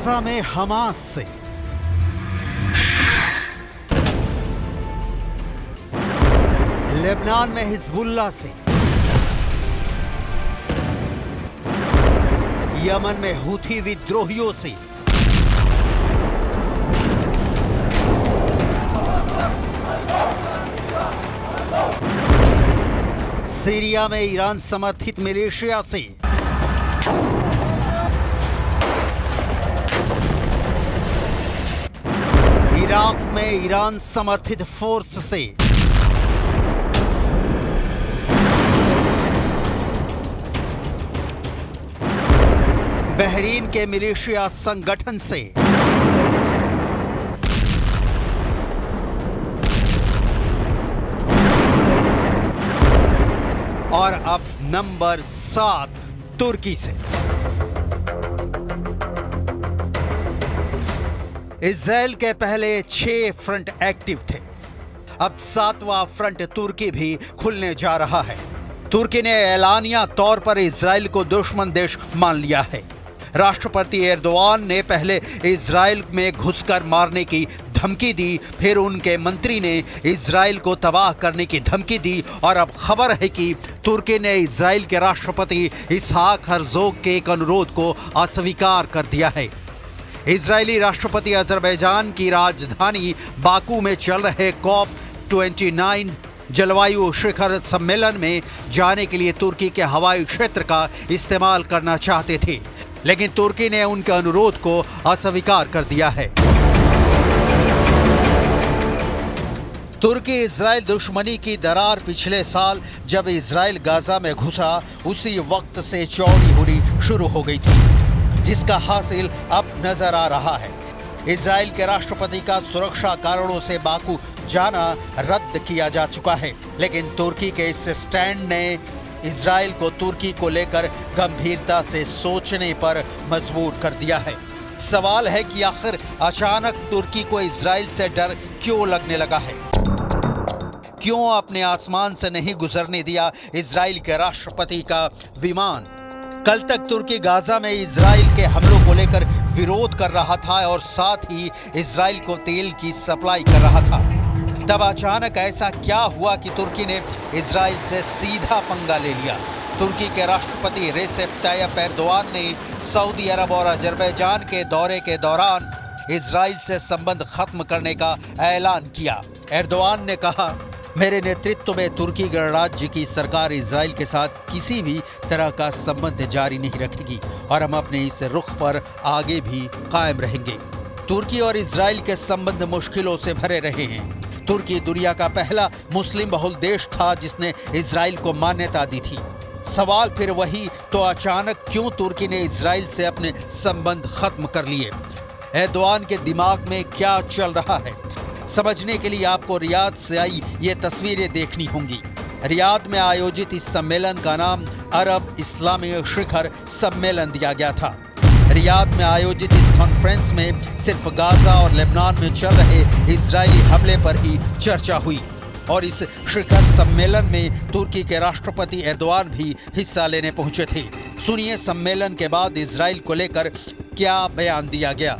Gaza में Hamas से, Lebanon में हिजबुल्लाह से, यमन में हूथी विद्रोहियों से, सीरिया में ईरान समर्थित मिलिशिया से, इराक में ईरान समर्थित फोर्स से, बहरीन के मिलिशिया संगठन से, और अब नंबर 7 तुर्की से। इजराइल के पहले 6 फ्रंट एक्टिव थे, अब 7वां फ्रंट तुर्की भी खुलने जा रहा है। तुर्की ने एलानिया तौर पर इजराइल को दुश्मन देश मान लिया है। राष्ट्रपति एर्दोआन ने पहले इजराइल में घुसकर मारने की धमकी दी, फिर उनके मंत्री ने इजराइल को तबाह करने की धमकी दी, और अब खबर है कि तुर्की ने इजराइल के राष्ट्रपति इसहाक हर्जोग के एक अनुरोध को अस्वीकार कर दिया है। इजरायली राष्ट्रपति अजरबैजान की राजधानी बाकू में चल रहे COP29 जलवायु शिखर सम्मेलन में जाने के लिए तुर्की के हवाई क्षेत्र का इस्तेमाल करना चाहते थे, लेकिन तुर्की ने उनके अनुरोध को अस्वीकार कर दिया है। तुर्की इजराइल दुश्मनी की दरार पिछले साल जब इजराइल गाजा में घुसा उसी वक्त से चौड़ी होनी शुरू हो गई थी, जिसका हासिल अब नजर आ रहा है। इजराइल के राष्ट्रपति का सुरक्षा कारणों से बाकू जाना रद्द किया जा चुका है, लेकिन तुर्की के इस स्टैंड ने इजराइल को तुर्की को लेकर गंभीरता से सोचने पर मजबूर कर दिया है। सवाल है कि आखिर अचानक तुर्की को इजराइल से डर क्यों लगने लगा है? क्यों अपने आसमान से नहीं गुजरने दिया इजराइल के राष्ट्रपति का विमान? कल तक तुर्की गाजा में इजराइल के हमलों को लेकर विरोध कर रहा था और साथ ही इजराइल को तेल की सप्लाई कर रहा था। तब अचानक ऐसा क्या हुआ कि तुर्की ने इजराइल से सीधा पंगा ले लिया? तुर्की के राष्ट्रपति रेसेप ताय्यप एर्दोआन ने सऊदी अरब और अजरबैजान के दौरे के दौरान इजराइल से संबंध खत्म करने का ऐलान किया। एर्दोआन ने कहा, मेरे नेतृत्व में तुर्की गणराज्य की सरकार इजराइल के साथ किसी भी तरह का संबंध जारी नहीं रखेगी और हम अपने इस रुख पर आगे भी कायम रहेंगे। तुर्की और इजराइल के संबंध मुश्किलों से भरे रहे हैं। तुर्की दुनिया का पहला मुस्लिम बहुल देश था जिसने इजराइल को मान्यता दी थी। सवाल फिर वही, तो अचानक क्यों तुर्की ने इजराइल से अपने संबंध खत्म कर लिए? एर्दोआन के दिमाग में क्या चल रहा है? समझने के लिए आपको रियाद से आई ये तस्वीरें देखनी होंगी। रियाद में आयोजित इस सम्मेलन का नाम अरब इस्लामी शिखर सम्मेलन दिया गया था। रियाद में आयोजित इस कॉन्फ्रेंस में सिर्फ गाजा और लेबनान में चल रहे इजरायली हमले पर ही चर्चा हुई और इस शिखर सम्मेलन में तुर्की के राष्ट्रपति एर्दोआन भी हिस्सा लेने पहुंचे थे। सुनिए सम्मेलन के बाद इजराइल को लेकर क्या बयान दिया गया।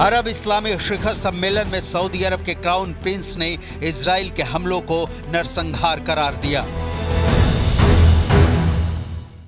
अरब इस्लामी शिखर सम्मेलन में सऊदी अरब के क्राउन प्रिंस ने इजराइल के हमलों को नरसंहार करार दिया।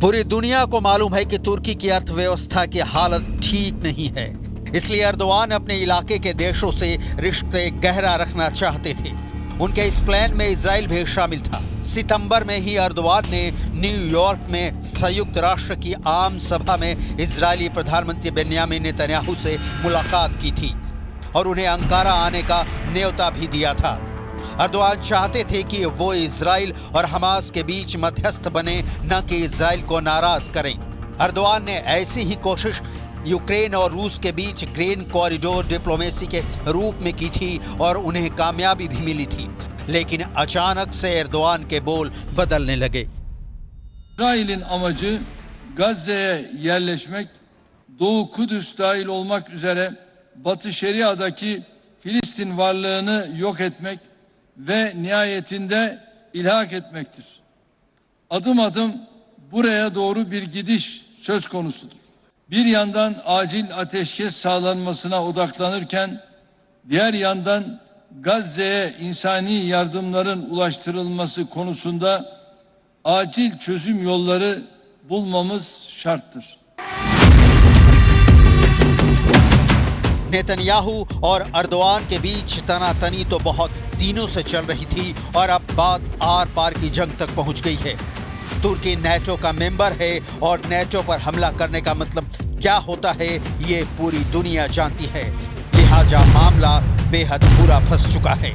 पूरी दुनिया को मालूम है कि तुर्की की अर्थव्यवस्था की हालत ठीक नहीं है। इसलिए अर्दोआन अपने इलाके के देशों से रिश्ते गहरा रखना चाहते थे। उनके इस प्लान में इजराइल भी शामिल था। सितंबर में ही अर्दोआन ने न्यूयॉर्क में संयुक्त राष्ट्र की आम सभा में इजरायली प्रधानमंत्री बेन्यामिन नेतन्याहू से मुलाकात की थी और उन्हें अंकारा आने का न्योता भी दिया था। अर्दोआन चाहते थे कि वो इजराइल और हमास के बीच मध्यस्थ बने, न कि इजराइल को नाराज करें। अर्दोआन ने ऐसी ही कोशिश यूक्रेन और रूस के बीच ग्रेन कॉरिडोर डिप्लोमेसी के रूप में की थी और उन्हें कामयाबी भी मिली थी। लेकिन अचानक से एर्दोआन के बोल बदलने लगे। İsrail'in amacı Gazze'ye yerleşmek, Doğu Kudüs dahil olmak üzere Batı Şeria'daki Filistin varlığını yok etmek ve nihayetinde ilhak etmektir. Adım adım buraya doğru bir gidiş söz konusudur. Bir yandan acil ateşkes sağlanmasına odaklanırken, diğer yandan Gazze'ye insani yardımların ulaştırılması konusunda acil çözüm yolları bulmamız şarttır. Netanyahu और Erdogan के बीच तनातनी तो बहुत दिनों से चल रही थी और अब बात आर पार की जंग तक पहुंच गई है। तुर्की नेटो का मेंबर है और नेटो पर हमला करने का मतलब क्या होता है ये पूरी दुनिया जानती है। लिहाजा मामला बेहद बुरा फंस चुका है।